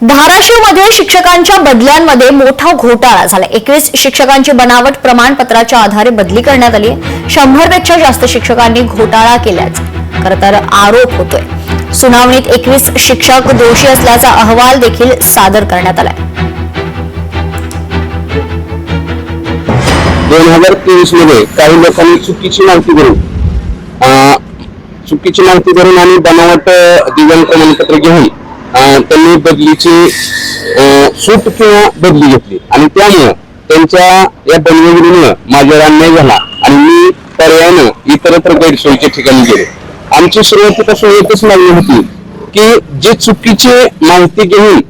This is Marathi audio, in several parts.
धाराशिवमध्ये शिक्षकांच्या बदल्यांमध्ये मोठा घोटाळा झाला। 21 शिक्षकांची बनावट प्रमाणपत्राच्या आधारे बदली करण्यात आली आहे। 100 पेक्षा जास्त शिक्षकांनी घोटाळा केल्याचा खरतर आरोप होतोय। सुनावणीत 21 शिक्षक दोषी असल्याचा अहवाल देखील सादर करण्यात आलाय। 2023 मध्ये काही लोकांनी चुकीची माहिती भरून आणि बनावट दिव्यांग प्रमाणपत्र घेऊन त्यांनी बदलीची सूट किंवा बदली घेतली आणि त्यामुळे त्यांच्या या बनवेगिरीमुळे माझ्यावर अन्याय झाला आणि मी पर्यायानं इतरत्र गैरसोयीच्या ठिकाणी गेले। आमची सुरुवातीपासून एकच मागणी होती की जे चुकीची माहिती घेऊन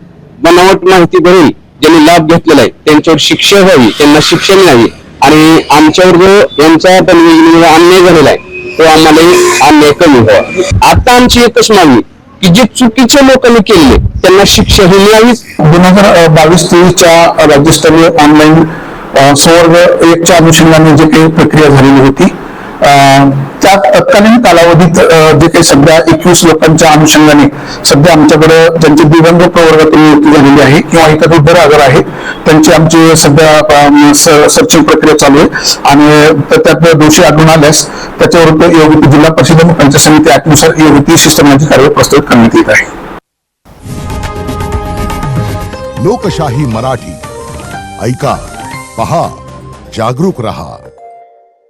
बनावट माहिती भरून ज्यांनी लाभ घेतलेला आहे त्यांच्यावर शिक्षा व्हावी, त्यांना शिक्षा मिळावी आणि आमच्यावर जो यांच्या बनवेगिरीमुळे अन्याय झालेला आहे तो आम्हाला अन्याय कमी व्हावा। आता आमची एकच मागणी की जे चुकीच्या लोकांनी केले त्यांना शिक्षा ही मिळावीच। 2022-23च्या राज्यस्तरीय ऑनलाईन संवर्ग 1च्या अनुषंगाने जे काही प्रक्रिया झालेली होती त्या तत्कालीन कालावधीत जे काही सध्या 21 लोकांच्या अनुषंगाने सध्या आमच्याकडे ज्यांची दिव्यांग प्रवर्गातून नियुक्ती झालेली आहे किंवा इतर रुग्ण आजार आहे त्यांची आमची सध्या सर्चिंग प्रक्रिया चालू आहे आणि त्यात दोषी आढळून आल्यास त्याच्यावर योग्य जिल्हा परिषद आणि पंचायत समिती ऍक्टनुसार योग्य ती शिस्तमाची कार्यवाही प्रस्तावित करण्यात येत आहे। लोकशाही मराठी ऐका, पहा, जागरूक रहा।